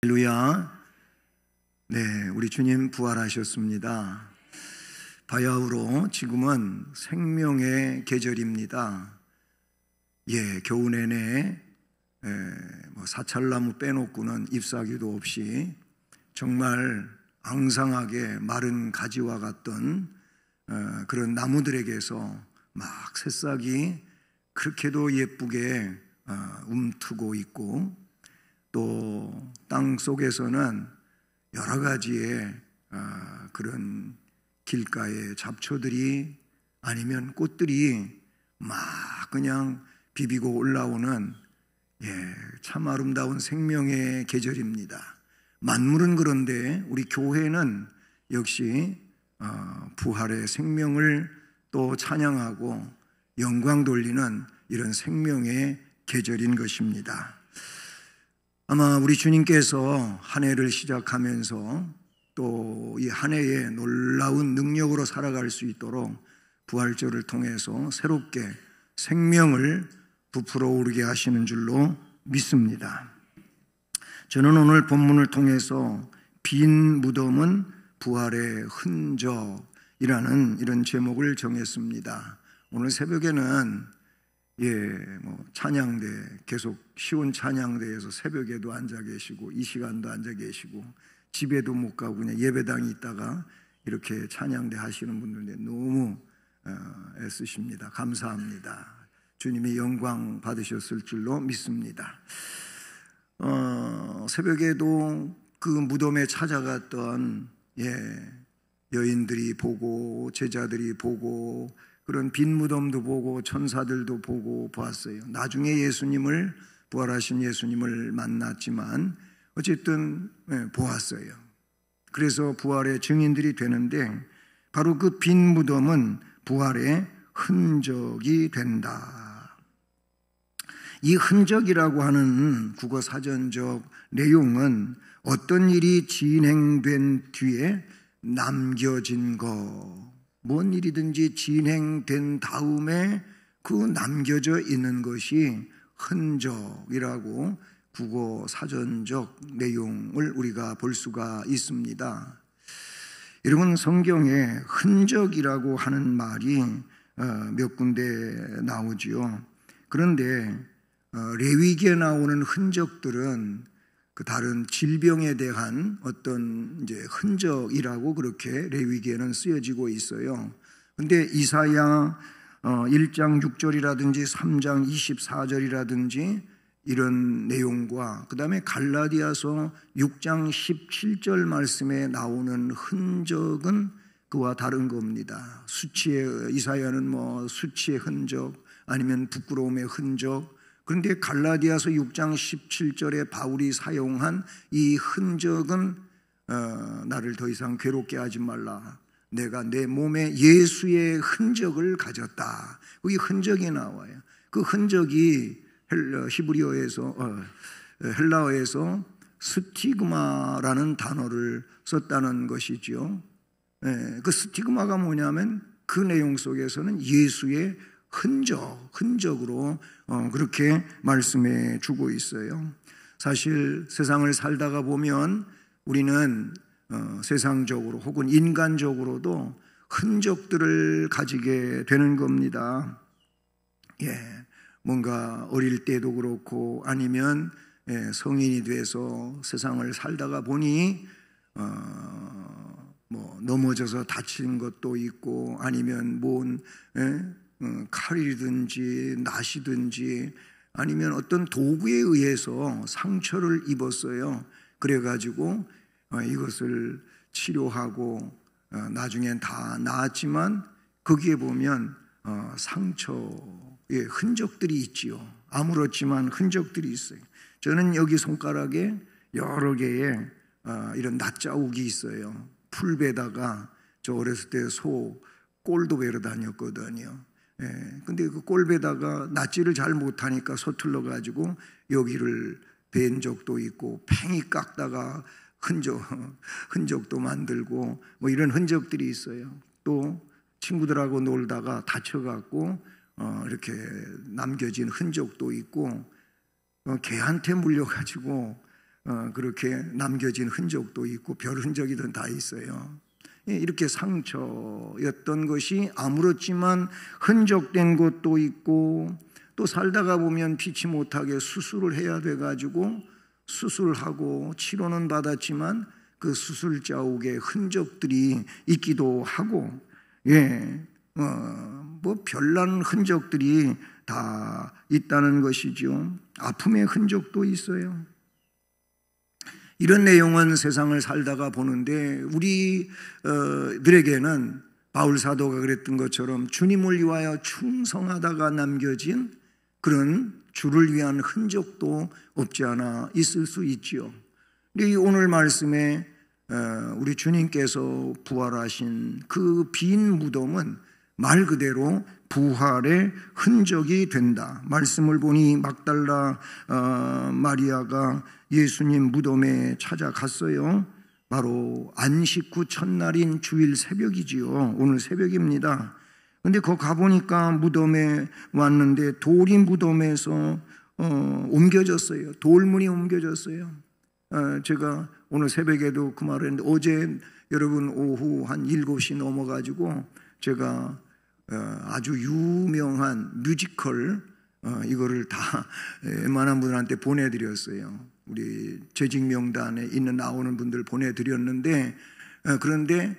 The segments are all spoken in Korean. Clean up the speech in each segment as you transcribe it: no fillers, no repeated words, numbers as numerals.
할렐루야. 네, 우리 주님 부활하셨습니다. 바야흐로 지금은 생명의 계절입니다. 겨우 내내 사찰나무 빼놓고는 잎사귀도 없이 정말 앙상하게 마른 가지와 같던 그런 나무들에게서 막 새싹이 그렇게도 예쁘게 움트고 있고, 또 땅 속에서는 여러 가지의 그런 길가의 잡초들이 아니면 꽃들이 막 그냥 비비고 올라오는 참 아름다운 생명의 계절입니다. 만물은 그런데 우리 교회는 역시 부활의 생명을 또 찬양하고 영광 돌리는 이런 생명의 계절인 것입니다. 아마 우리 주님께서 한 해를 시작하면서 또 이 한 해에 놀라운 능력으로 살아갈 수 있도록 부활절을 통해서 새롭게 생명을 부풀어 오르게 하시는 줄로 믿습니다. 저는 오늘 본문을 통해서 빈 무덤은 부활의 흔적이라는 이런 제목을 정했습니다. 오늘 새벽에는 찬양대, 계속 쉬운 찬양대에서 새벽에도 앉아 계시고 이 시간도 앉아 계시고 집에도 못 가고 그냥 예배당에 있다가 이렇게 찬양대 하시는 분들인데 너무 애쓰십니다. 감사합니다. 주님의 영광 받으셨을 줄로 믿습니다. 새벽에도 그 무덤에 찾아갔던 여인들이 보고 제자들이 보고 그런 빈 무덤도 보고 천사들도 보고 보았어요. 나중에 예수님을, 부활하신 예수님을 만났지만 어쨌든 보았어요. 그래서 부활의 증인들이 되는데 바로 그 빈 무덤은 부활의 흔적이 된다. 이 흔적이라고 하는 국어 사전적 내용은 어떤 일이 진행된 뒤에 남겨진 것, 뭔 일이든지 진행된 다음에 그 남겨져 있는 것이 흔적이라고 국어 사전적 내용을 우리가 볼 수가 있습니다. 여러분, 성경에 흔적이라고 하는 말이 몇 군데 나오지요. 그런데 레위기에 나오는 흔적들은 그 다른 질병에 대한 어떤 이제 흔적이라고 그렇게 레위기에는 쓰여지고 있어요. 근데 이사야 1장 6절이라든지 3장 24절이라든지 이런 내용과 그 다음에 갈라디아서 6장 17절 말씀에 나오는 흔적은 그와 다른 겁니다. 이사야는 수치의 흔적 아니면 부끄러움의 흔적. 그런데 갈라디아서 6장 17절에 바울이 사용한 이 흔적은 나를 더 이상 괴롭게 하지 말라. 내가 내 몸에 예수의 흔적을 가졌다. 이 흔적이 나와요. 그 흔적이 헬라어에서 스티그마라는 단어를 썼다는 것이죠. 그 스티그마가 뭐냐면 그 내용 속에서는 예수의 흔적으로 그렇게 말씀해 주고 있어요. 사실 세상을 살다가 보면 우리는 세상적으로 혹은 인간적으로도 흔적들을 가지게 되는 겁니다. 뭔가 어릴 때도 그렇고 아니면 성인이 돼서 세상을 살다가 보니 넘어져서 다친 것도 있고 아니면 칼이든지 낫이든지 아니면 어떤 도구에 의해서 상처를 입었어요. 그래가지고 이것을 치료하고 나중엔 다 나았지만 거기에 보면 상처의 흔적들이 있지요. 아물었지만 흔적들이 있어요. 저는 여기 손가락에 여러 개의 이런 낫자욱이 있어요. 풀베다가 저 어렸을 때 소 꼴도 베러 다녔거든요. 근데 그 꼴베다가 낫지를 잘 못하니까 서툴러 가지고 여기를 벤 적도 있고 팽이 깎다가 흔적도 만들고 이런 흔적들이 있어요. 또 친구들하고 놀다가 다쳐갖고 이렇게 남겨진 흔적도 있고 개한테 물려가지고 그렇게 남겨진 흔적도 있고 별 흔적이든 다 있어요. 이렇게 상처였던 것이 아물었지만 흔적된 것도 있고, 또 살다가 보면 피치 못하게 수술을 해야 돼가지고 수술하고 치료는 받았지만 그 수술 자국의 흔적들이 있기도 하고, 뭐 별난 흔적들이 다 있다는 것이죠. 아픔의 흔적도 있어요. 이런 내용은 세상을 살다가 보는데 우리들에게는 바울 사도가 그랬던 것처럼 주님을 위하여 충성하다가 남겨진 그런 주를 위한 흔적도 없지 않아 있을 수 있지요. 오늘 말씀에 우리 주님께서 부활하신 그 빈 무덤은 말 그대로 부활의 흔적이 된다. 말씀을 보니 막달라 마리아가 예수님 무덤에 찾아갔어요. 바로 안식 후 첫날인 주일 새벽이지요. 오늘 새벽입니다. 근데 거기 가보니까 무덤에 왔는데 돌이 무덤에서 옮겨졌어요. 돌문이 옮겨졌어요. 제가 오늘 새벽에도 그 말을 했는데, 어제 여러분 오후 한 7시 넘어가지고 제가 아주 유명한 뮤지컬 이거를 다 웬만한 분들한테 보내드렸어요. 우리 재직명단에 있는 나오는 분들 보내드렸는데, 그런데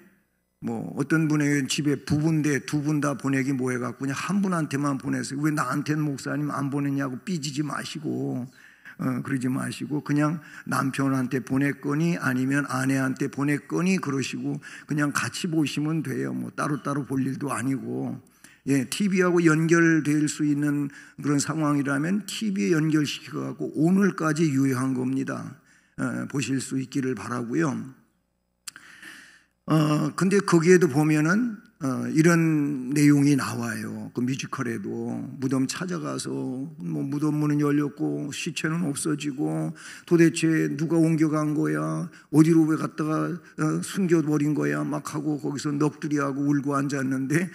뭐 어떤 분에게 집에 부부인데 두 분 다 보내기 뭐 해갖고 그냥 한 분한테만 보냈어요. 왜 나한테는 목사님 안 보냈냐고 삐지지 마시고, 그러지 마시고 그냥 남편한테 보냈거니 아니면 아내한테 보냈거니 그러시고 그냥 같이 보시면 돼요. 뭐 따로따로 볼 일도 아니고. TV하고 연결될 수 있는 그런 상황이라면 TV에 연결시켜갖고 오늘까지 유효한 겁니다. 보실 수 있기를 바라고요. 근데 거기에도 보면은 이런 내용이 나와요. 그 뮤지컬에도 무덤 찾아가서 뭐 무덤 문은 열렸고 시체는 없어지고 도대체 누가 옮겨간 거야? 어디로 왜 갔다가 숨겨버린 거야? 막 하고 거기서 넋두리하고 울고 앉았는데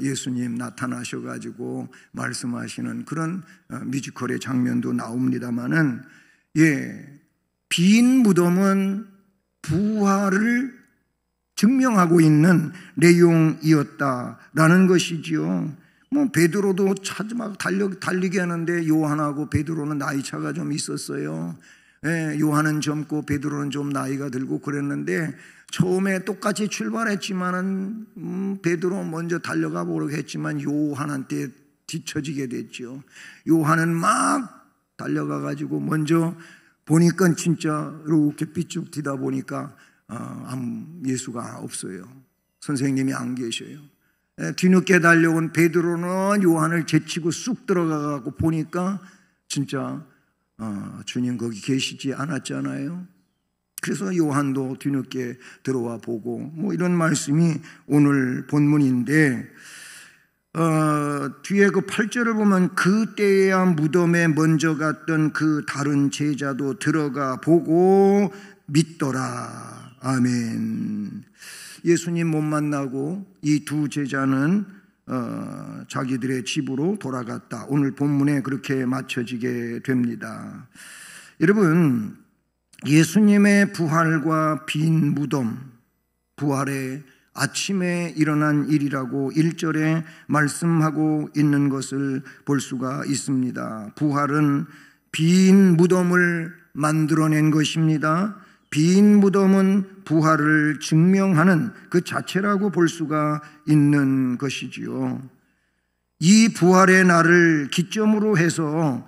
예수님 나타나셔가지고 말씀하시는 그런 뮤지컬의 장면도 나옵니다마는, 빈 무덤은 부활을 증명하고 있는 내용이었다라는 것이지요. 뭐 베드로도 막 달리게 하는데 요한하고 베드로는 나이 차가 좀 있었어요. 요한은 젊고 베드로는 좀 나이가 들고 그랬는데 처음에 똑같이 출발했지만은 베드로 먼저 달려가 보려고 했지만 요한한테 뒤처지게 됐죠. 요한은 막 달려가 가지고 먼저 보니까 진짜 이렇게 삐쭉 뛰다 보니까 예수가 없어요. 선생님이 안 계셔요. 뒤늦게 달려온 베드로는 요한을 제치고 쑥 들어가고 보니까 진짜 주님 거기 계시지 않았잖아요. 그래서 요한도 뒤늦게 들어와 보고 뭐 이런 말씀이 오늘 본문인데, 뒤에 그 8절을 보면 그때야 무덤에 먼저 갔던 그 다른 제자도 들어가 보고 믿더라. 아멘. 예수님 못 만나고 이 두 제자는 자기들의 집으로 돌아갔다. 오늘 본문에 그렇게 맞춰지게 됩니다. 여러분, 예수님의 부활과 빈 무덤, 부활의 아침에 일어난 일이라고 1절에 말씀하고 있는 것을 볼 수가 있습니다. 부활은 빈 무덤을 만들어낸 것입니다. 빈 무덤은 부활을 증명하는 그 자체라고 볼 수가 있는 것이지요. 이 부활의 날을 기점으로 해서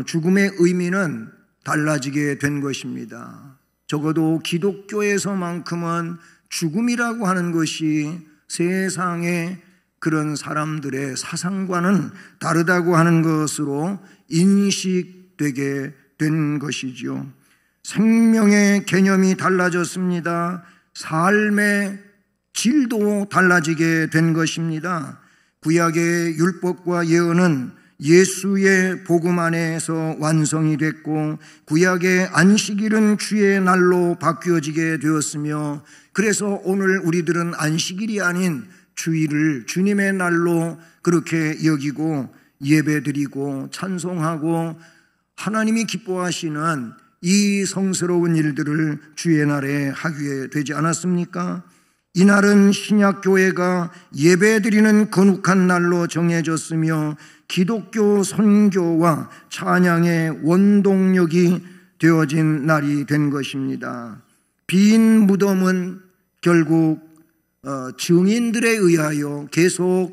죽음의 의미는 달라지게 된 것입니다. 적어도 기독교에서만큼은 죽음이라고 하는 것이 세상의 그런 사람들의 사상과는 다르다고 하는 것으로 인식되게 된 것이지요. 생명의 개념이 달라졌습니다. 삶의 질도 달라지게 된 것입니다. 구약의 율법과 예언은 예수의 복음 안에서 완성이 됐고, 구약의 안식일은 주의 날로 바뀌어지게 되었으며, 그래서 오늘 우리들은 안식일이 아닌 주일을 주님의 날로 그렇게 여기고 예배드리고 찬송하고 하나님이 기뻐하시는 이 성스러운 일들을 주의 날에 하게 되지 않았습니까? 이날은 신약교회가 예배드리는 거룩한 날로 정해졌으며 기독교 선교와 찬양의 원동력이 되어진 날이 된 것입니다. 빈 무덤은 결국 증인들에 의하여 계속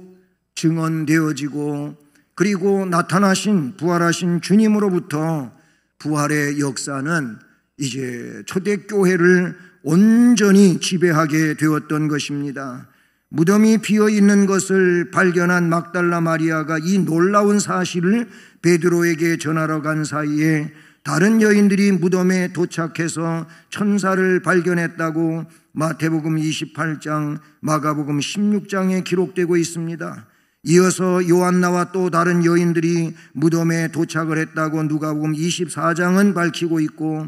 증언되어지고, 그리고 나타나신 부활하신 주님으로부터 부활의 역사는 이제 초대교회를 온전히 지배하게 되었던 것입니다. 무덤이 비어있는 것을 발견한 막달라 마리아가 이 놀라운 사실을 베드로에게 전하러 간 사이에 다른 여인들이 무덤에 도착해서 천사를 발견했다고 마태복음 28장, 마가복음 16장에 기록되고 있습니다. 이어서 요한나와 또 다른 여인들이 무덤에 도착을 했다고 누가복음 24장은 밝히고 있고,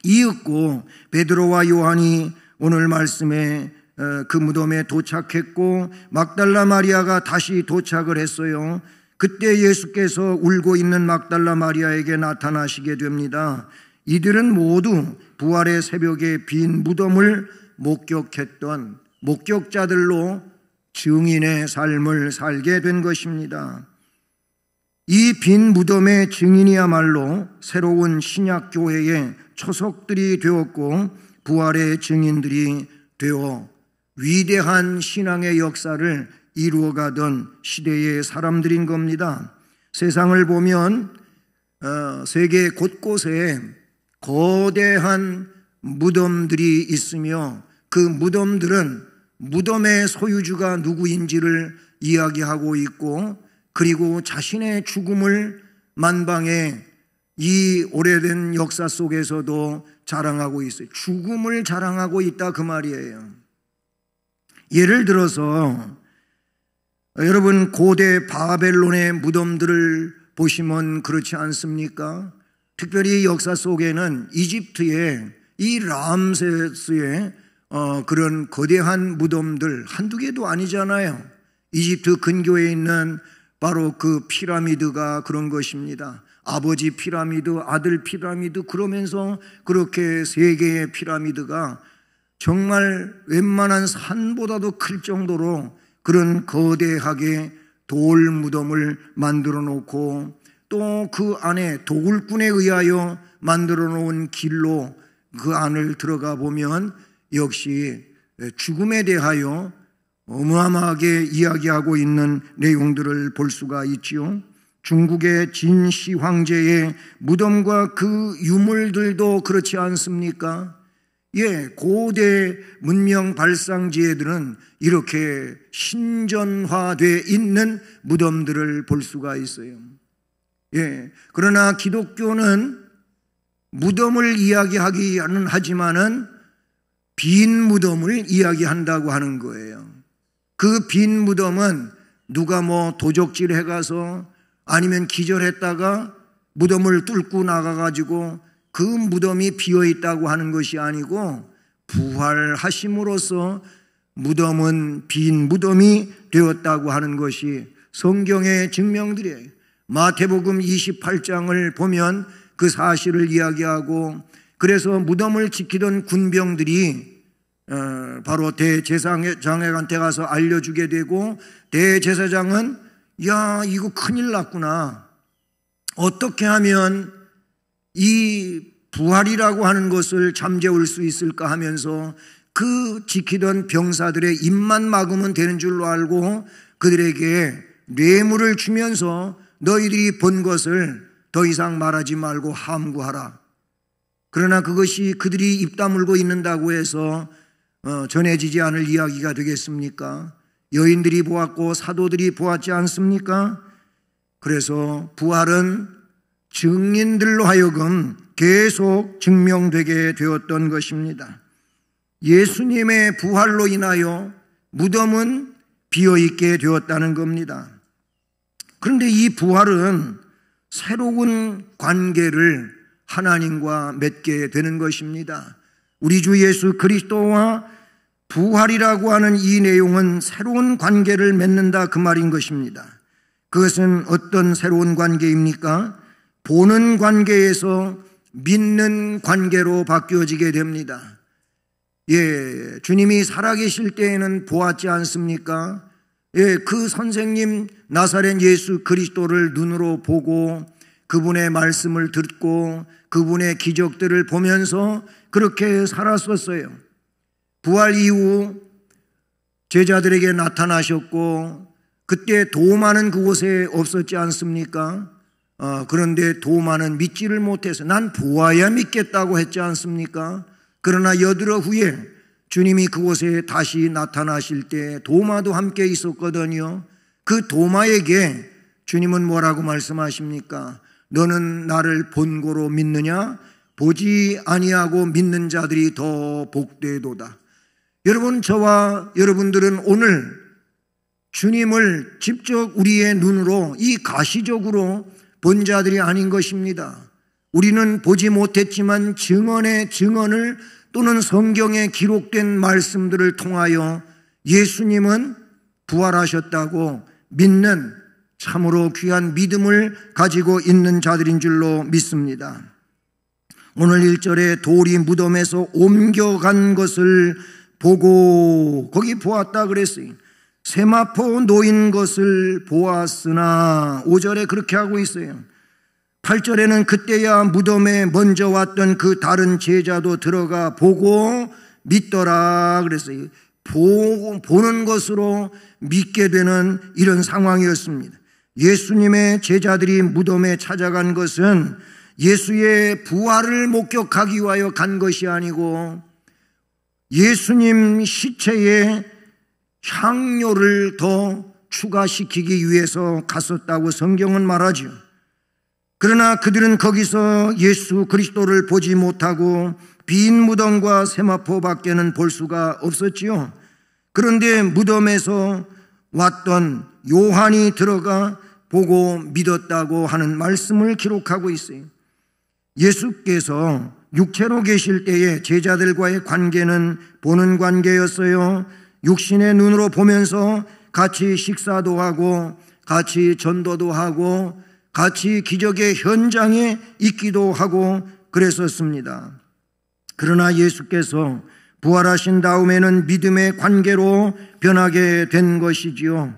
이윽고 베드로와 요한이 오늘 말씀에 그 무덤에 도착했고 막달라 마리아가 다시 도착을 했어요. 그때 예수께서 울고 있는 막달라 마리아에게 나타나시게 됩니다. 이들은 모두 부활의 새벽에 빈 무덤을 목격했던 목격자들로 증인의 삶을 살게 된 것입니다. 이 빈 무덤의 증인이야말로 새로운 신약교회의 초석들이 되었고 부활의 증인들이 되어 위대한 신앙의 역사를 이루어가던 시대의 사람들인 겁니다. 세상을 보면 세계 곳곳에 거대한 무덤들이 있으며 그 무덤들은 무덤의 소유주가 누구인지를 이야기하고 있고, 그리고 자신의 죽음을 만방에 이 오래된 역사 속에서도 자랑하고 있어요. 죽음을 자랑하고 있다 그 말이에요. 예를 들어서 여러분 고대 바벨론의 무덤들을 보시면 그렇지 않습니까? 특별히 역사 속에는 이집트의 이 람세스의 그런 거대한 무덤들 한두 개도 아니잖아요. 이집트 근교에 있는 바로 그 피라미드가 그런 것입니다. 아버지 피라미드, 아들 피라미드, 그러면서 그렇게 세 개의 피라미드가 정말 웬만한 산보다도 클 정도로 그런 거대하게 돌 무덤을 만들어 놓고, 또 그 안에 도굴꾼에 의하여 만들어 놓은 길로 그 안을 들어가 보면 역시 죽음에 대하여 어마어마하게 이야기하고 있는 내용들을 볼 수가 있지요. 중국의 진시 황제의 무덤과 그 유물들도 그렇지 않습니까? 예, 고대 문명 발상지혜들은 이렇게 신전화되어 있는 무덤들을 볼 수가 있어요. 예, 그러나 기독교는 무덤을 이야기하기는 하지만은 빈 무덤을 이야기한다고 하는 거예요. 그 빈 무덤은 누가 도적질 해가서 아니면 기절했다가 무덤을 뚫고 나가가지고 그 무덤이 비어있다고 하는 것이 아니고, 부활하심으로써 무덤은 빈 무덤이 되었다고 하는 것이 성경의 증명들이에요. 마태복음 28장을 보면 그 사실을 이야기하고, 그래서 무덤을 지키던 군병들이 바로 대제사장한테 가서 알려주게 되고, 대제사장은 야, 이거 큰일 났구나, 어떻게 하면 이 부활이라고 하는 것을 잠재울 수 있을까 하면서 그 지키던 병사들의 입만 막으면 되는 줄로 알고 그들에게 뇌물을 주면서 너희들이 본 것을 더 이상 말하지 말고 함구하라. 그러나 그것이 그들이 입 다물고 있는다고 해서 전해지지 않을 이야기가 되겠습니까? 여인들이 보았고 사도들이 보았지 않습니까? 그래서 부활은 증인들로 하여금 계속 증명되게 되었던 것입니다. 예수님의 부활로 인하여 무덤은 비어있게 되었다는 겁니다. 그런데 이 부활은 새로운 관계를 하나님과 맺게 되는 것입니다. 우리 주 예수 그리스도와 부활이라고 하는 이 내용은 새로운 관계를 맺는다 그 말인 것입니다. 그것은 어떤 새로운 관계입니까? 보는 관계에서 믿는 관계로 바뀌어지게 됩니다. 예, 주님이 살아계실 때에는 보았지 않습니까? 예, 그 선생님 나사렛 예수 그리스도를 눈으로 보고 그분의 말씀을 듣고 그분의 기적들을 보면서 그렇게 살았었어요. 부활 이후 제자들에게 나타나셨고 그때 도마는 그곳에 없었지 않습니까? 그런데 도마는 믿지를 못해서 난 보아야 믿겠다고 했지 않습니까? 그러나 여드러 후에 주님이 그곳에 다시 나타나실 때 도마도 함께 있었거든요. 그 도마에게 주님은 뭐라고 말씀하십니까? 너는 나를 본고로 믿느냐? 보지 아니하고 믿는 자들이 더 복되도다. 여러분, 저와 여러분들은 오늘 주님을 직접 우리의 눈으로 이 가시적으로 본 자들이 아닌 것입니다. 우리는 보지 못했지만 증언의 증언을 또는 성경에 기록된 말씀들을 통하여 예수님은 부활하셨다고 믿는 참으로 귀한 믿음을 가지고 있는 자들인 줄로 믿습니다. 오늘 1절에 돌이 무덤에서 옮겨간 것을 보고 거기 보았다 그랬어요. 세마포 놓인 것을 보았으나 5절에 그렇게 하고 있어요. 8절에는 그때야 무덤에 먼저 왔던 그 다른 제자도 들어가 보고 믿더라 그랬어요. 보는 것으로 믿게 되는 이런 상황이었습니다. 예수님의 제자들이 무덤에 찾아간 것은 예수의 부활을 목격하기 위하여 간 것이 아니고 예수님 시체에 향료를 더 추가시키기 위해서 갔었다고 성경은 말하죠. 그러나 그들은 거기서 예수 그리스도를 보지 못하고 빈 무덤과 세마포 밖에는 볼 수가 없었지요. 그런데 무덤에서 왔던 요한이 들어가 보고 믿었다고 하는 말씀을 기록하고 있어요. 예수께서 육체로 계실 때에 제자들과의 관계는 보는 관계였어요. 육신의 눈으로 보면서 같이 식사도 하고 같이 전도도 하고 같이 기적의 현장에 있기도 하고 그랬었습니다. 그러나 예수께서 부활하신 다음에는 믿음의 관계로 변하게 된 것이지요.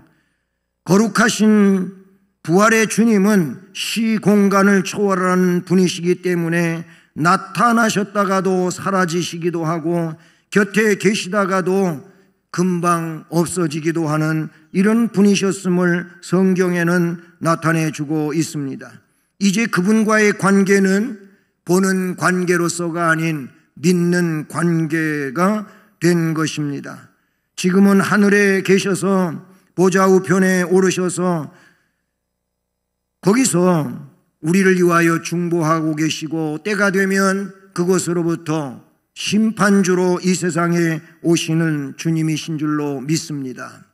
거룩하신 부활의 주님은 시공간을 초월하는 분이시기 때문에 나타나셨다가도 사라지시기도 하고 곁에 계시다가도 금방 없어지기도 하는 이런 분이셨음을 성경에는 나타내주고 있습니다. 이제 그분과의 관계는 보는 관계로서가 아닌 믿는 관계가 된 것입니다. 지금은 하늘에 계셔서 보좌 우편에 오르셔서 거기서 우리를 위하여 중보하고 계시고 때가 되면 그곳으로부터 심판주로 이 세상에 오시는 주님이신 줄로 믿습니다.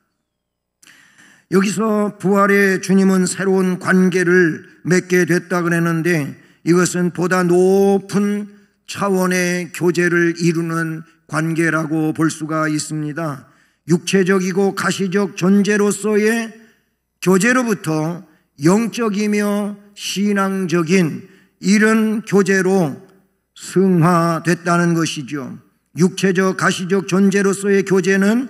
여기서 부활의 주님은 새로운 관계를 맺게 됐다 그랬는데 이것은 보다 높은 차원의 교제를 이루는 관계라고 볼 수가 있습니다. 육체적이고 가시적 존재로서의 교제로부터 영적이며 신앙적인 이런 교제로 승화됐다는 것이죠. 육체적 가시적 존재로서의 교제는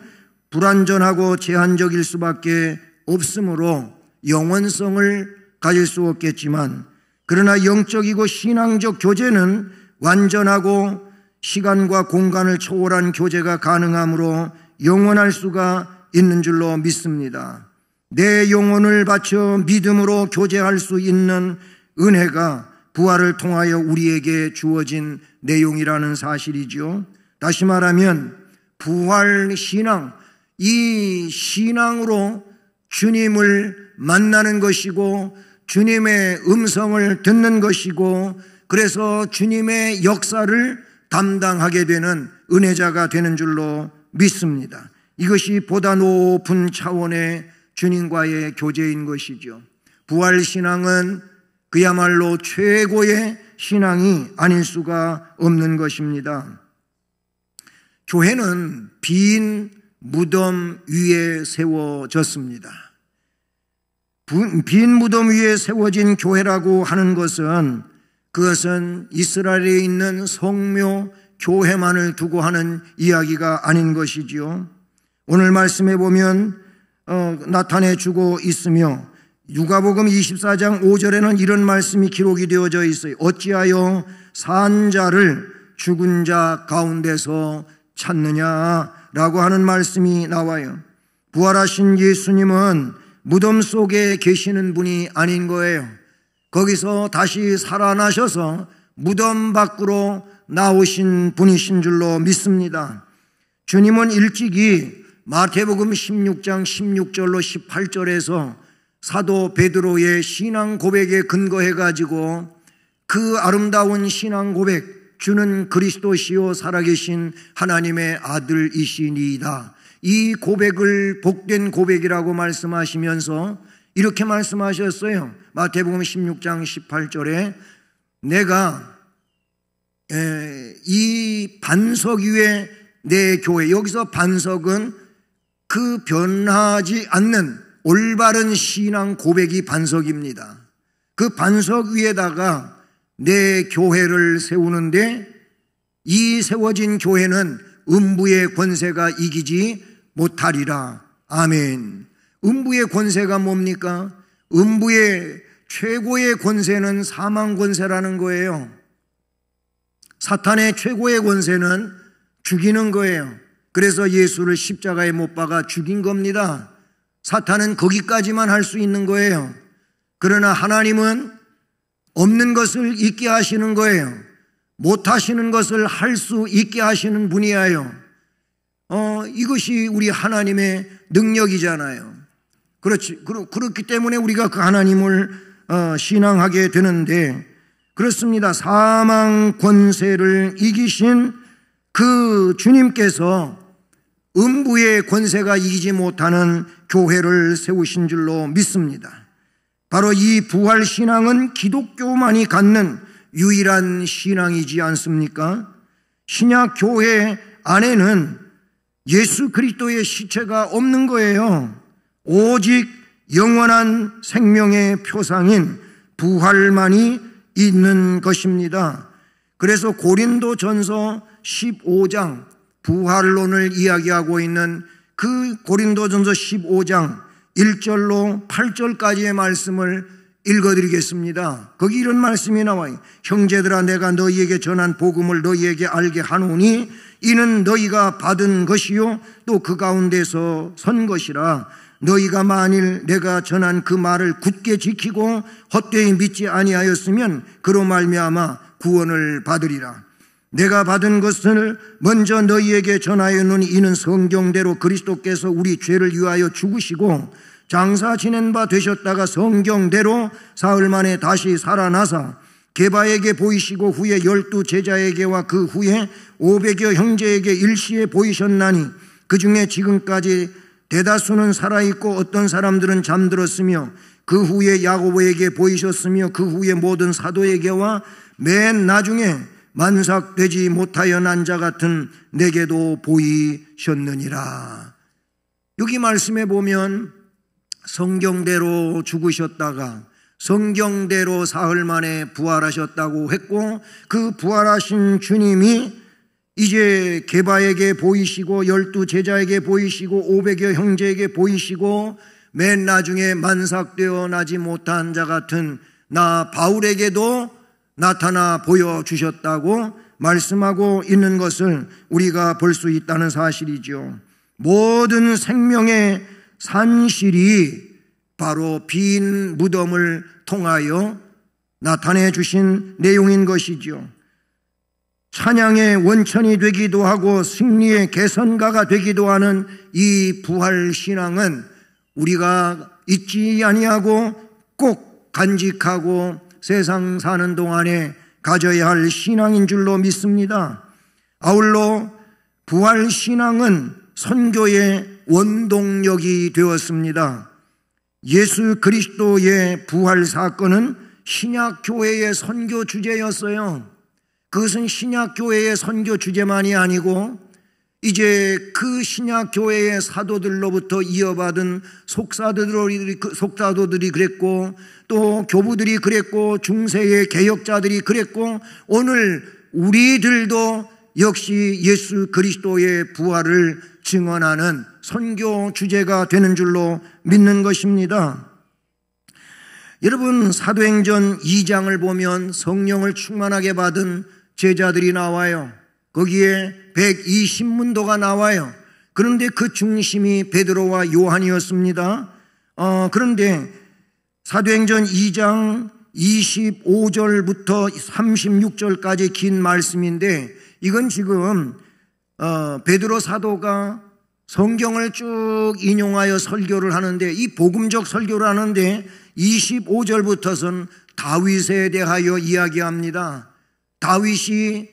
불완전하고 제한적일 수밖에 없으므로 영원성을 가질 수 없겠지만 그러나 영적이고 신앙적 교제는 완전하고 시간과 공간을 초월한 교제가 가능하므로 영원할 수가 있는 줄로 믿습니다. 내 영혼을 바쳐 믿음으로 교제할 수 있는 은혜가 부활을 통하여 우리에게 주어진 내용이라는 사실이죠. 다시 말하면 부활 신앙, 이 신앙으로 주님을 만나는 것이고 주님의 음성을 듣는 것이고 그래서 주님의 역사를 담당하게 되는 은혜자가 되는 줄로 믿습니다. 이것이 보다 높은 차원의 주님과의 교제인 것이죠. 부활 신앙은 그야말로 최고의 신앙이 아닐 수가 없는 것입니다. 교회는 빈 무덤 위에 세워졌습니다. 빈 무덤 위에 세워진 교회라고 하는 것은 그것은 이스라엘에 있는 성묘 교회만을 두고 하는 이야기가 아닌 것이지요. 오늘 말씀해 보면 나타내 주고 있으며 누가복음 24장 5절에는 이런 말씀이 기록이 되어져 있어요. 어찌하여 산 자를 죽은 자 가운데서 찾느냐라고 하는 말씀이 나와요. 부활하신 예수님은 무덤 속에 계시는 분이 아닌 거예요. 거기서 다시 살아나셔서 무덤 밖으로 나오신 분이신 줄로 믿습니다. 주님은 일찍이 마태복음 16장 16절로 18절에서 사도 베드로의 신앙 고백에 근거해 가지고 그 아름다운 신앙 고백, 주는 그리스도시요 살아계신 하나님의 아들이시니이다, 이 고백을 복된 고백이라고 말씀하시면서 이렇게 말씀하셨어요. 마태복음 16장 18절에 내가 이 반석 위에 내 교회, 여기서 반석은 그 변하지 않는 올바른 신앙 고백이 반석입니다. 그 반석 위에다가 내 교회를 세우는데 이 세워진 교회는 음부의 권세가 이기지 못하리라. 아멘. 음부의 권세가 뭡니까? 음부의 최고의 권세는 사망 권세라는 거예요. 사탄의 최고의 권세는 죽이는 거예요. 그래서 예수를 십자가에 못 박아 죽인 겁니다. 사탄은 거기까지만 할 수 있는 거예요. 그러나 하나님은 없는 것을 있게 하시는 거예요. 못 하시는 것을 할 수 있게 하시는 분이에요. 이것이 우리 하나님의 능력이잖아요. 그렇기 때문에 우리가 그 하나님을 신앙하게 되는데, 그렇습니다. 사망 권세를 이기신 그 주님께서 음부의 권세가 이기지 못하는 교회를 세우신 줄로 믿습니다. 바로 이 부활 신앙은 기독교만이 갖는 유일한 신앙이지 않습니까? 신약 교회 안에는 예수 그리스도의 시체가 없는 거예요. 오직 영원한 생명의 표상인 부활만이 있는 것입니다. 그래서 고린도전서 15장, 부활론을 이야기하고 있는 그 고린도전서 15장 1절로 8절까지의 말씀을 읽어드리겠습니다. 거기 이런 말씀이 나와요. 형제들아, 내가 너희에게 전한 복음을 너희에게 알게 하노니 이는 너희가 받은 것이요 또 그 가운데서 선 것이라. 너희가 만일 내가 전한 그 말을 굳게 지키고 헛되이 믿지 아니하였으면 그로 말미암아 구원을 받으리라. 내가 받은 것을 먼저 너희에게 전하였노니 이는 성경대로 그리스도께서 우리 죄를 위하여 죽으시고 장사 지낸 바 되셨다가 성경대로 사흘 만에 다시 살아나사 게바에게 보이시고 후에 12 제자에게와 그 후에 500여 형제에게 일시에 보이셨나니 그 중에 지금까지 대다수는 살아있고 어떤 사람들은 잠들었으며 그 후에 야고보에게 보이셨으며 그 후에 모든 사도에게와 맨 나중에 만삭되지 못하여 난 자 같은 내게도 보이셨느니라. 여기 말씀해 보면 성경대로 죽으셨다가 성경대로 사흘 만에 부활하셨다고 했고, 그 부활하신 주님이 이제 게바에게 보이시고 12 제자에게 보이시고 500여 형제에게 보이시고 맨 나중에 만삭되어 나지 못한 자 같은 나 바울에게도 나타나 보여주셨다고 말씀하고 있는 것을 우리가 볼 수 있다는 사실이죠. 모든 생명의 산실이 바로 빈 무덤을 통하여 나타내 주신 내용인 것이죠. 찬양의 원천이 되기도 하고 승리의 개선가가 되기도 하는 이 부활 신앙은 우리가 잊지 아니하고 꼭 간직하고 세상 사는 동안에 가져야 할 신앙인 줄로 믿습니다. 아울러 부활 신앙은 선교의 원동력이 되었습니다. 예수 그리스도의 부활 사건은 신약 교회의 선교 주제였어요. 그것은 신약 교회의 선교 주제만이 아니고 이제 그 신약 교회의 사도들로부터 이어받은 속사도들이 그랬고, 또 교부들이 그랬고, 중세의 개혁자들이 그랬고, 오늘 우리들도 역시 예수 그리스도의 부활을 증언하는 선교 주제가 되는 줄로 믿는 것입니다. 여러분, 사도행전 2장을 보면 성령을 충만하게 받은 제자들이 나와요. 거기에 120문도가 나와요. 그런데 그 중심이 베드로와 요한이었습니다. 그런데 사도행전 2장 25절부터 36절까지 긴 말씀인데, 이건 지금 베드로 사도가 성경을 쭉 인용하여 설교를 하는데, 이 복음적 설교를 하는데 25절부터는 다윗에 대하여 이야기합니다. 다윗이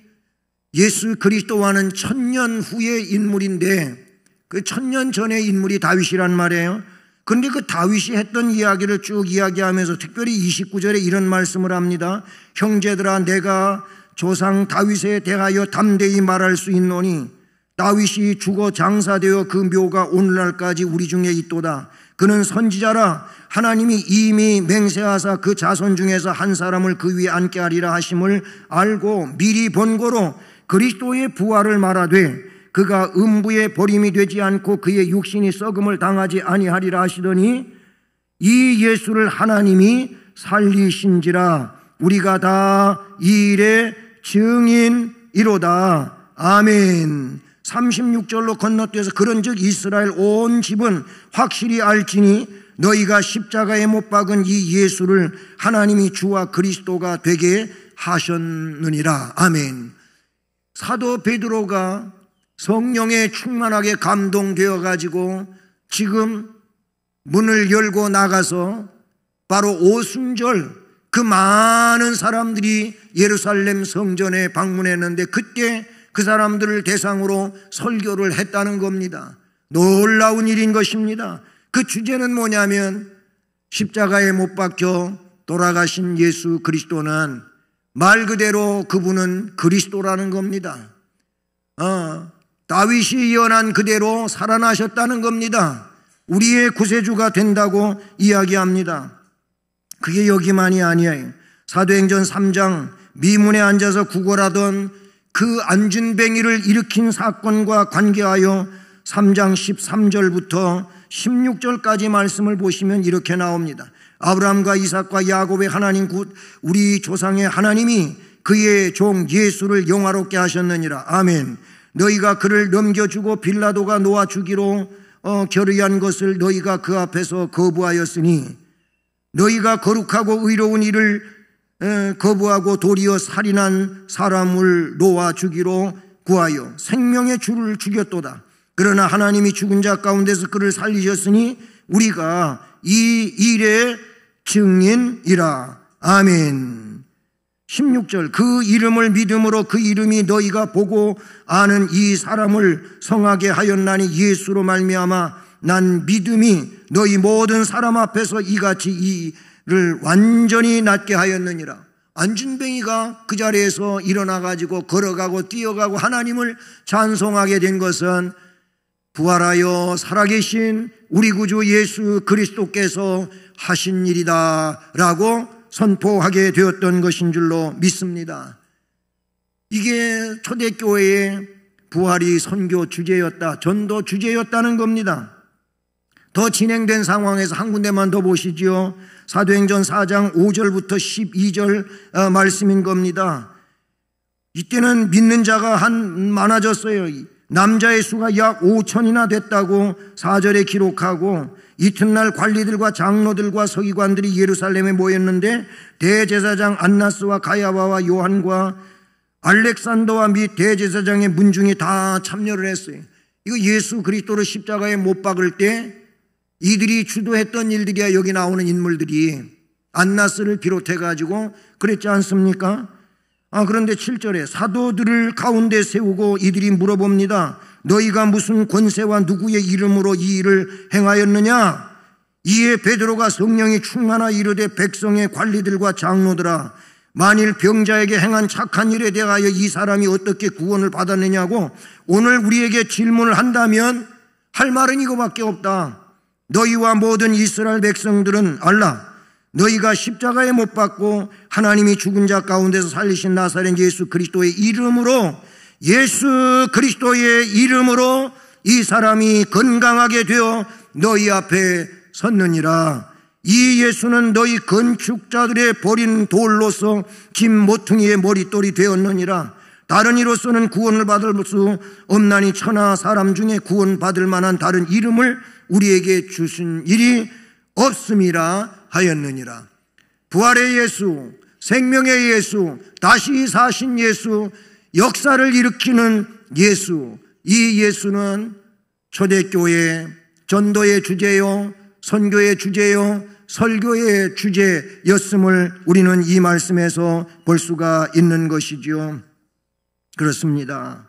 예수 그리스도와는 1000년 후의 인물인데, 그 1000년 전의 인물이 다윗이란 말이에요. 그런데 그 다윗이 했던 이야기를 쭉 이야기하면서 특별히 29절에 이런 말씀을 합니다. 형제들아, 내가 조상 다윗에 대하여 담대히 말할 수 있노니 다윗이 죽어 장사되어 그 묘가 오늘날까지 우리 중에 있도다. 그는 선지자라 하나님이 이미 맹세하사 그 자손 중에서 한 사람을 그 위에 앉게 하리라 하심을 알고 미리 본고로 그리스도의 부활을 말하되 그가 음부에 버림이 되지 않고 그의 육신이 썩음을 당하지 아니하리라 하시더니 이 예수를 하나님이 살리신지라 우리가 다 이 일의 증인이로다. 아멘. 36절로 건너뛰어서 그런즉 이스라엘 온 집은 확실히 알지니 너희가 십자가에 못 박은 이 예수를 하나님이 주와 그리스도가 되게 하셨느니라. 아멘. 사도 베드로가 성령에 충만하게 감동되어 가지고 지금 문을 열고 나가서 바로 오순절 그 많은 사람들이 예루살렘 성전에 방문했는데 그때 그 사람들을 대상으로 설교를 했다는 겁니다. 놀라운 일인 것입니다. 그 주제는 뭐냐면 십자가에 못 박혀 돌아가신 예수 그리스도는 말 그대로 그분은 그리스도라는 겁니다. 다윗이 예언한 그대로 살아나셨다는 겁니다. 우리의 구세주가 된다고 이야기합니다. 그게 여기만이 아니에요. 사도행전 3장 미문에 앉아서 구걸하던 그 안진뱅이를 일으킨 사건과 관계하여 3장 13절부터 16절까지 말씀을 보시면 이렇게 나옵니다. 아브라함과 이삭과 야곱의 하나님 곧 우리 조상의 하나님이 그의 종 예수를 영화롭게 하셨느니라. 아멘. 너희가 그를 넘겨주고 빌라도가 놓아 주기로 결의한 것을 너희가 그 앞에서 거부하였으니 너희가 거룩하고 의로운 일을 거부하고 도리어 살인한 사람을 놓아 주기로 구하여 생명의 주를 죽였도다. 그러나 하나님이 죽은 자 가운데서 그를 살리셨으니 우리가 이 일의 증인이라. 아멘. 16절 그 이름을 믿음으로 그 이름이 너희가 보고 아는 이 사람을 성하게 하였나니 예수로 말미암아 난 믿음이 너희 모든 사람 앞에서 이같이 이를 완전히 낫게 하였느니라. 안진뱅이가 그 자리에서 일어나가지고 걸어가고 뛰어가고 하나님을 찬송하게 된 것은 부활하여 살아계신 우리 구주 예수 그리스도께서 하신 일이다 라고 선포하게 되었던 것인 줄로 믿습니다. 이게 초대교회의 부활이 선교 주제였다, 전도 주제였다는 겁니다. 더 진행된 상황에서 한 군데만 더 보시지요. 사도행전 4장 5절부터 12절 말씀인 겁니다. 이때는 믿는 자가 많아졌어요. 남자의 수가 약 5천이나 됐다고 4절에 기록하고 이튿날 관리들과 장로들과 서기관들이 예루살렘에 모였는데 대제사장 안나스와 가야바와 요한과 알렉산더와 및 대제사장의 문중이 다 참여를 했어요. 이거 예수 그리스도를 십자가에 못 박을 때 이들이 주도했던 일들이야. 여기 나오는 인물들이 안나스를 비롯해 가지고 그랬지 않습니까? 그런데 7절에 사도들을 가운데 세우고 이들이 물어봅니다. 너희가 무슨 권세와 누구의 이름으로 이 일을 행하였느냐? 이에 베드로가 성령이 충만하 이르되 백성의 관리들과 장로들아 만일 병자에게 행한 착한 일에 대하여 이 사람이 어떻게 구원을 받았느냐고 오늘 우리에게 질문을 한다면 할 말은 이거밖에 없다. 너희와 모든 이스라엘 백성들은 알라. 너희가 십자가에 못 박고 하나님이 죽은 자 가운데서 살리신 나사렛 예수 그리스도의 이름으로, 예수 그리스도의 이름으로 이 사람이 건강하게 되어 너희 앞에 섰느니라. 이 예수는 너희 건축자들의 버린 돌로서 김 모퉁이의 머릿돌이 되었느니라. 다른 이로서는 구원을 받을 수 없나니 천하 사람 중에 구원받을 만한 다른 이름을 우리에게 주신 일이 없음이라 하였느니라. 부활의 예수, 생명의 예수, 다시 사신 예수, 역사를 일으키는 예수, 이 예수는 초대교회 전도의 주제요, 선교의 주제요, 설교의 주제였음을 우리는 이 말씀에서 볼 수가 있는 것이지요. 그렇습니다.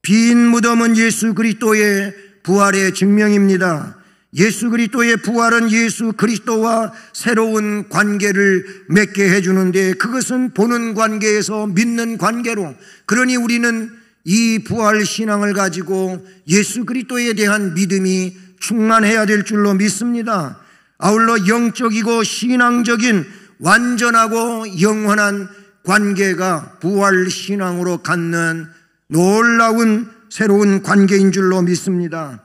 빈 무덤은 예수 그리스도의 부활의 증명입니다. 예수 그리스도의 부활은 예수 그리스도와 새로운 관계를 맺게 해주는데, 그것은 보는 관계에서 믿는 관계로, 그러니 우리는 이 부활 신앙을 가지고 예수 그리스도에 대한 믿음이 충만해야 될 줄로 믿습니다. 아울러 영적이고 신앙적인 완전하고 영원한 관계가 부활 신앙으로 갖는 놀라운 새로운 관계인 줄로 믿습니다.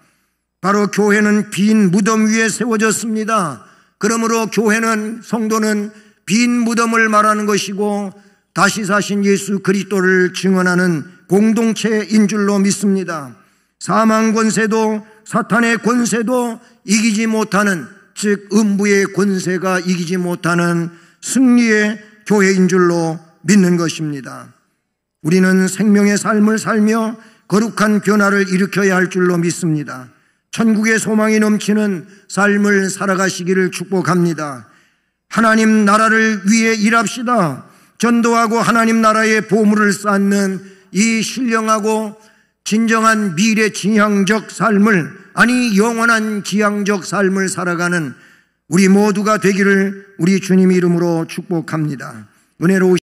바로 교회는 빈 무덤 위에 세워졌습니다. 그러므로 교회는, 성도는 빈 무덤을 말하는 것이고 다시 사신 예수 그리스도를 증언하는 공동체인 줄로 믿습니다. 사망 권세도 사탄의 권세도 이기지 못하는, 즉 음부의 권세가 이기지 못하는 승리의 교회인 줄로 믿는 것입니다. 우리는 생명의 삶을 살며 거룩한 변화를 일으켜야 할 줄로 믿습니다. 천국의 소망이 넘치는 삶을 살아가시기를 축복합니다. 하나님 나라를 위해 일합시다. 전도하고 하나님 나라의 보물을 쌓는 이 신령하고 진정한 미래 지향적 삶을, 아니 영원한 지향적 삶을 살아가는 우리 모두가 되기를 우리 주님 이름으로 축복합니다. 은혜로우신